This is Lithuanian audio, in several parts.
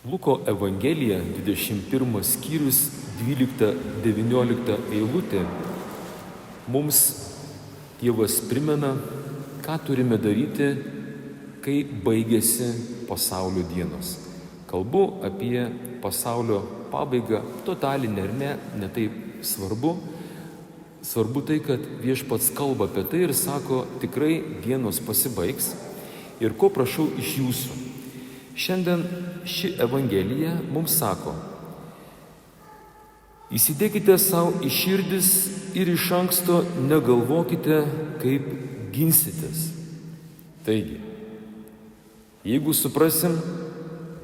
Luko Evangelija, 21 skyrius, 12-19 eilutė. Mums Dievas primena, ką turime daryti, kai baigėsi pasaulio dienos. Kalbu apie pasaulio pabaigą, totalinę ar ne, netaip svarbu. Svarbu tai, kad Viešpats kalba apie tai ir sako, tikrai dienos pasibaigs. Ir ko prašau iš jūsų. Šiandien ši Evangelija mums sako, įsidėkite savo į širdis ir iš anksto negalvokite, kaip ginsitės. Taigi, jeigu suprasim,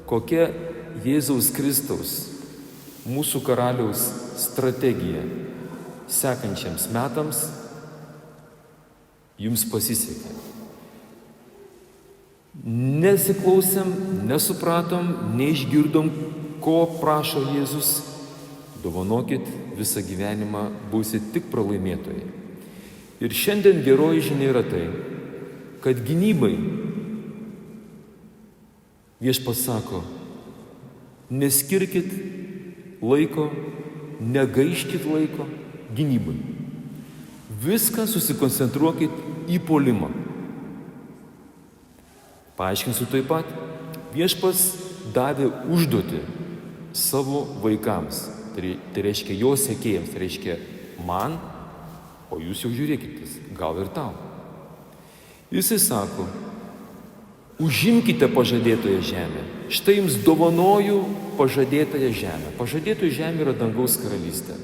kokia Jėzaus Kristaus, mūsų karaliaus strategija sekančiams metams, jums pasisekė. Nesiklausėm, nesupratom, neišgirdom, ko prašo Jėzus, dovanokit, visą gyvenimą būsit tik pralaimėtojai. Ir šiandien geroji žinia yra tai, kad gynybai Viešpats sako, neskirkit laiko, negaiškit laiko gynybai. Viską susikoncentruokit į puolimą. Paaiškinsiu taip pat, Viešpats davė užduotį savo vaikams, tai reiškia jo sekėjams, tai reiškia man, o jūs jau žiūrėkitės, gal ir tau. Jisai sako, užimkite pažadėtoją žemę, štai jums dovanoju pažadėtąją žemę. Pažadėtoji žemė yra dangaus karalystė.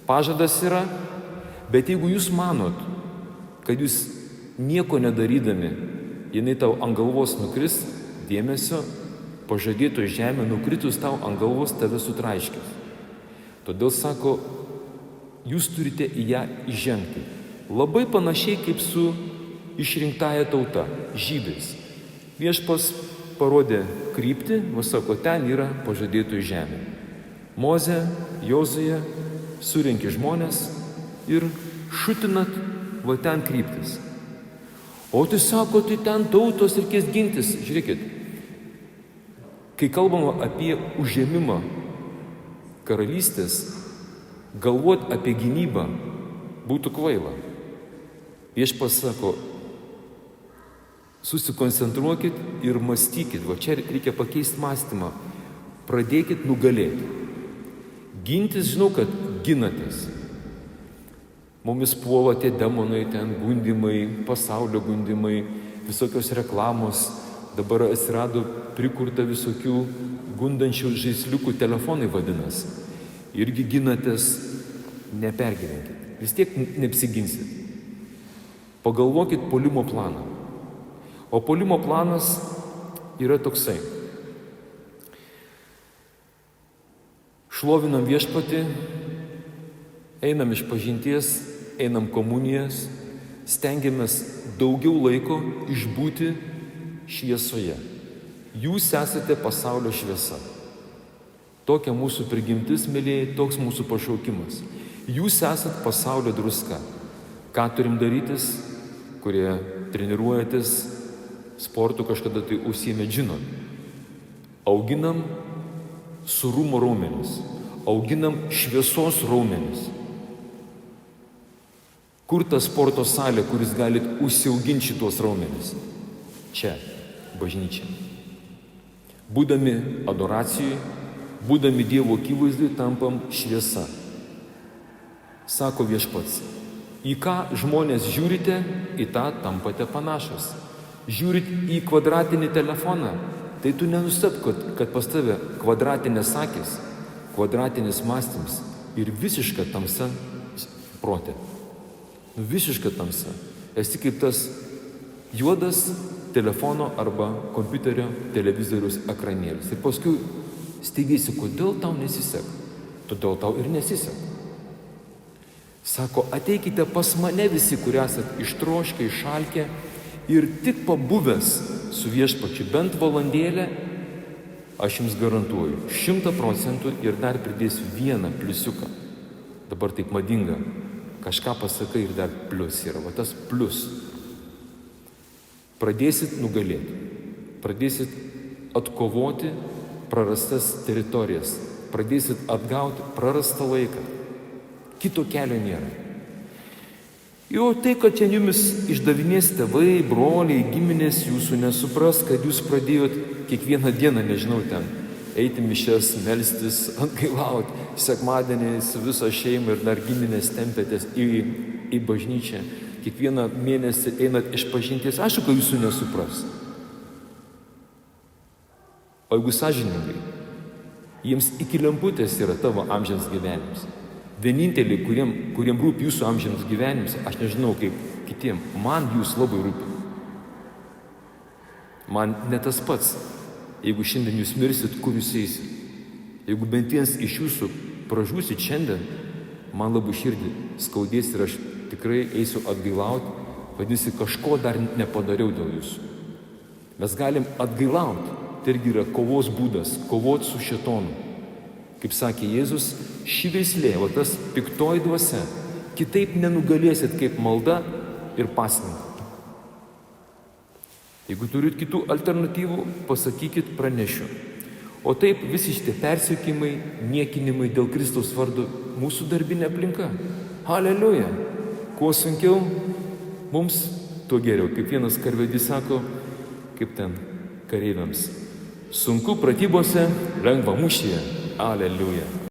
Pažadas yra, bet jeigu jūs manot, kad jūs nieko nedarydami, jinai tau ant galvos nukris, dėmesio, pažadėtoji žemė nukritus tau ant galvos tave sutraiškės. Todėl sako, jūs turite į ją įžengti. Labai panašiai kaip su išrinktąja tauta, žydais. Viešpats parodė kryptį, sako, ten yra pažadėtoji žemė. Mozė, Jozuė surinkė žmonės ir šutinat, va ten kryptis. O tai sako, tai ten tautos reikės gintis. Žiūrėkit, kai kalbama apie užėmimą karalystės, galvot apie gynybą būtų kvaila. Viešpats sako, susikoncentruokit ir mąstykit. Va čia reikia pakeisti mąstymą. Pradėkit nugalėti. Gintis, žinau, kad ginatės. Mumis puola tie demonai, ten gundimai, pasaulio gundimai, visokios reklamos. Dabar atsirado prikurta visokių gundančių žaisliukų, telefonai vadinasi. Irgi ginatės, nepergyvenkit. Vis tiek neapsiginsit. Pagalvokit puolimo planą. O puolimo planas yra toksai. Šlovinam Viešpatį, einam iš pažinties, einam komunijas, stengiamės daugiau laiko išbūti šviesoje. Jūs esate pasaulio šviesa. Tokia mūsų prigimtis, mėlyjei, toks mūsų pašaukimas. Jūs esate pasaulio druska. Ką turim darytis, kurie treniruojatės, sportu kažkada tai užsiėmėt, žinot. Auginam surumo raumenis, auginam šviesos raumenis. Kur ta sporto salė, kuris galit užsiauginti šitos raumenis? Čia, bažnyčia. Būdami adoracijai, būdami Dievo akivaizdai, tampam šviesa. Sako Viešpats, į ką žmonės žiūrite, į tą tampate panašus. Žiūrit į kvadratinį telefoną, tai tu nenustebk, kad pas tave kvadratinės akis, kvadratinis mąstymas ir visiška tamsa prote. Visiška tamsa. Esi kaip tas juodas telefono arba kompiuterio televizoriaus ekranėlis. Ir paskui steigėsi, kodėl tau nesisek. Todėl tau ir nesisek. Sako, ateikite pas mane visi, kurie esat ištroškę, išalkę ir tik pabuvęs su Viešpačiu bent valandėlę, aš jums garantuoju, 100% ir dar pridėsiu vieną pliusiuką. Dabar taip madinga. Kažką pasakai ir dar plius yra. Va tas plius. Pradėsit nugalėti. Pradėsit atkovoti prarastas teritorijas, pradėsit atgauti prarastą laiką. Kito kelio nėra. Jo tai, kad ten jumis išdavinės tėvai, broliai, giminės, jūsų nesupras, kad jūs pradėjot kiekvieną dieną, nežinau, ten eiti mišias, melstis, atgailauti, sekmadienį su viso šeima ir dar giminės tempėtės į bažnyčią. Kiekvieną mėnesį einat iš pažinties, aišku, kad jūsų nesupras. O jeigu sąžiningai, jiems iki lemputės yra tavo amžiams gyvenimas. Vieninteliai, kuriem rūpi jūsų amžiams gyvenimas, aš nežinau kaip kitiem, man jūs labai rūpi. Man ne tas pats, jeigu šiandien jūs mirsit, kur jūs eisit. Jeigu bent vienas iš jūsų pražūsit šiandien, man labai širdį skaudės ir aš tikrai eisiu atgailauti, vadinasi, kažko dar nepadariau dėl jūsų. Mes galim atgailauti, tai irgi yra kovos būdas, kovoti su šėtonu. Kaip sakė Jėzus, ši veislė, o tas piktoji dvasia, kitaip nenugalėsit kaip malda ir pasninkai. Jeigu turit kitų alternatyvų, pasakykit, pranešiu. O taip visi šitie persekiojimai, niekinimai dėl Kristaus vardo mūsų darbinė aplinka. Haleliuja! Kuo sunkiau mums, tuo geriau. Kaip vienas karvedys sako, kaip ten kareiviams. Sunku pratybose, lengva mūšyje. Aleliuja.